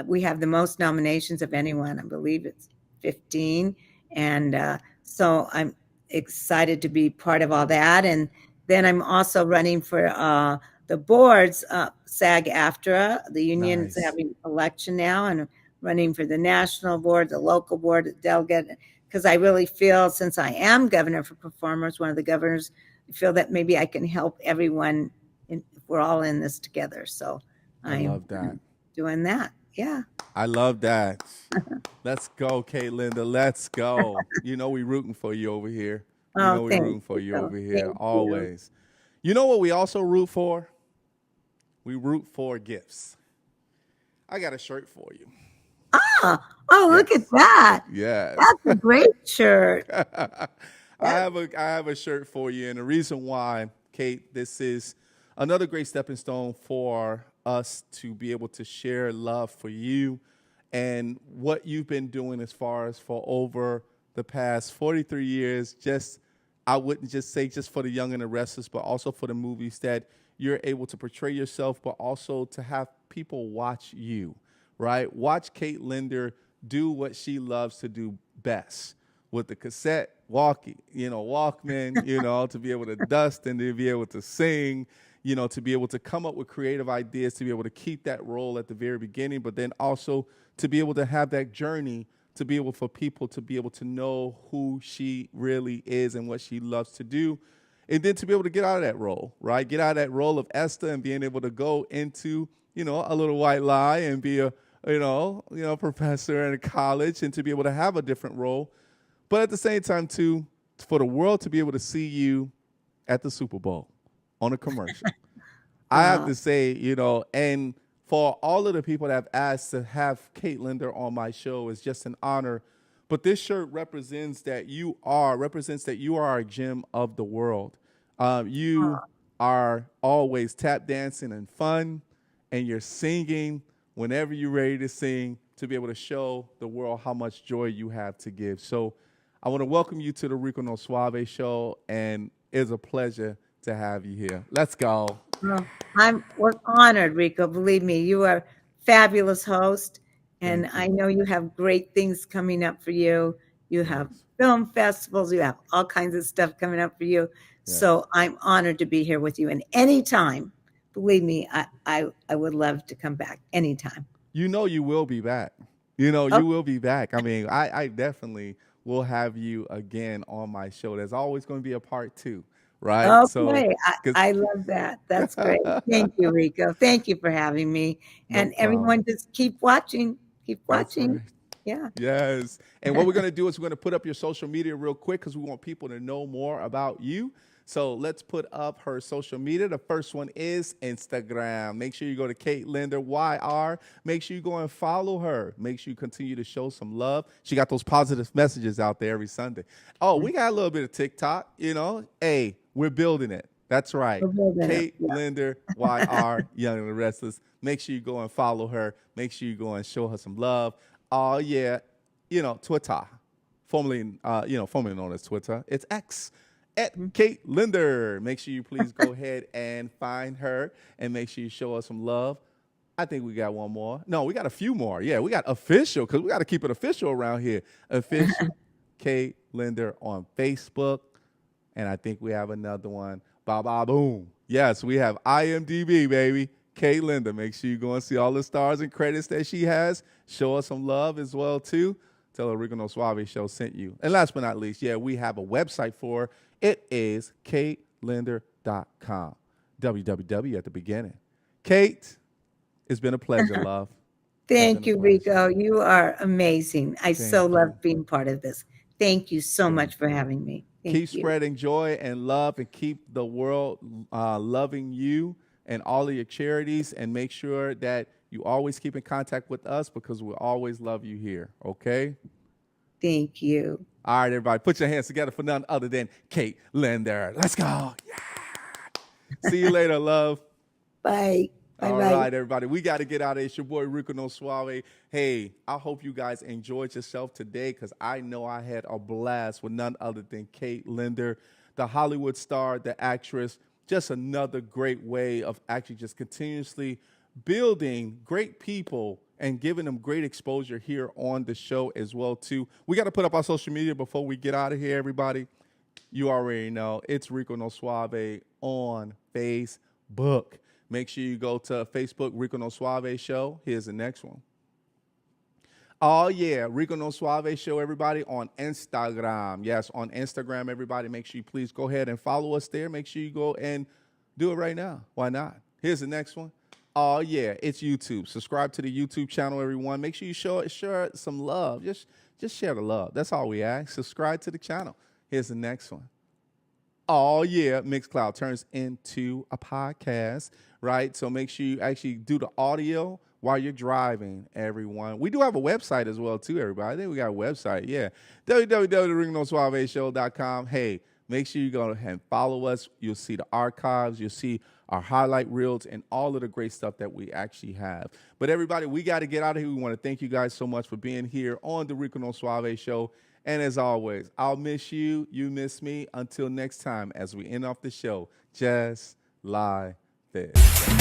We have the most nominations of anyone. I believe it's 15, and so I'm excited to be part of all that. And then I'm also running for the boards, SAG-AFTRA. The union's Nice. having election now, and I'm running for the national board, the local board, the delegate, because I really feel, since I am governor for performers, one of the governors, I feel that maybe I can help everyone. If we're all in this together. So I love that. doing that. Yeah. I love that. Let's go, Kate Linder. Let's go. We rooting for you over here. Oh, We thank rooting for you you. over here Thank always. You know what we also root for? We root for gifts. I got a shirt for you. Look at that. Yes. That's a great shirt. I have a shirt for you, and the reason why, Kate, this is another great stepping stone for us to be able to share love for you and what you've been doing as far as for over the past 43 years. I wouldn't just say just for the Young and the Restless, but also for the movies that you're able to portray yourself, but also to have people watch you, right? Watch Kate Linder do what she loves to do best with the cassette Walkman, to be able to dust and to be able to sing, to be able to come up with creative ideas, to be able to keep that role at the very beginning, but then also to be able to have that journey, to be able for people to be able to know who she really is and what she loves to do. And then to be able to get out of that role, right? Get out of that role of Esther and being able to go into, a little white lie and be a, professor in a college, and to be able to have a different role. But at the same time, too, for the world to be able to see you at the Super Bowl on a commercial. I have to say, and for all of the people that have asked to have Kate Linder on my show, is just an honor. But this shirt represents that you are a gem of the world. You are always tap dancing and fun, and you're singing whenever you're ready to sing, to be able to show the world how much joy you have to give. So I want to welcome you to the Rico No Suave show, and it's a pleasure to have you here. Let's go. Well, I'm honored, Rico. Believe me, you are a fabulous host, and I know you have great things coming up for you. You have film festivals, you have all kinds of stuff coming up for you. Yes. So I'm honored to be here with you. And anytime, believe me, I would love to come back anytime. You will be back. You will be back. I mean, I definitely will have you again on my show. There's always going to be a part 2, right? Okay, So, I love that. That's great. Thank you, Rico. Thank you for having me. And everyone, just keep watching. Keep watching. Right. Yeah. Yes. And what we're going to do is we're going to put up your social media real quick, because we want people to know more about you. So let's put up her social media. The first one is Instagram. Make sure you go to Kate Linder, YR. Make sure you go and follow her. Make sure you continue to show some love. She got those positive messages out there every Sunday. Oh, we got a little bit of TikTok, Hey, we're building it. That's right. Kate Linder, YR, Young and the Restless. Make sure you go and follow her. Make sure you go and show her some love. Oh, yeah, Twitter, formerly known as Twitter. It's X. At Kate Linder. Make sure you please go ahead and find her, and make sure you show us some love. I think we got one more. No, we got a few more. Yeah, we got official because we got to keep it official around here. Official Kate Linder on Facebook. And I think we have another one. Boom. Yes, we have IMDb, baby. Kate Linder. Make sure you go and see all the stars and credits that she has. Show us some love as well, too. Tell her Rico No Suave Show sent you. And last but not least, yeah, we have a website for her. It is katelinder.com. www at the beginning. Kate, it's been a pleasure, love. Thank you, Rico. You are amazing. I so love being part of this. Thank you so much for having me. Keep spreading joy and love and keep the world loving you and all of your charities, and make sure that you always keep in contact with us because we'll always love you here, okay? Thank you. All right, everybody, put your hands together for none other than Kate Linder. Let's go. Yeah. See you later, love. Bye. All right, everybody. We got to get out of here. It's your boy, Rico No Suave. Hey, I hope you guys enjoyed yourself today because I know I had a blast with none other than Kate Linder, the Hollywood star, the actress. Just another great way of actually just continuously building great people and giving them great exposure here on the show as well, too. We got to put up our social media before we get out of here, everybody. You already know. It's Rico No Suave on Facebook. Make sure you go to Facebook, Rico No Suave Show. Here's the next one. Oh, yeah, Rico No Suave Show, everybody, on Instagram. Yes, on Instagram, everybody. Make sure you please go ahead and follow us there. Make sure you go and do it right now. Why not? Here's the next one. Oh, yeah, it's YouTube. Subscribe to the YouTube channel, everyone. Make sure you share some love. Just share the love. That's all we ask. Subscribe to the channel. Here's the next one. Oh, yeah, Mixcloud turns into a podcast, right? So make sure you actually do the audio while you're driving, everyone. We do have a website as well, too, everybody. I think we got a website, yeah. www.ringnossuaveshow.com. Hey, make sure you go ahead and follow us. You'll see the archives. You'll see our highlight reels and all of the great stuff that we actually have. But, everybody, we got to get out of here. We want to thank you guys so much for being here on the Rico No Suave Show. And as always, I'll miss you. You miss me. Until next time, as we end off the show, just like this.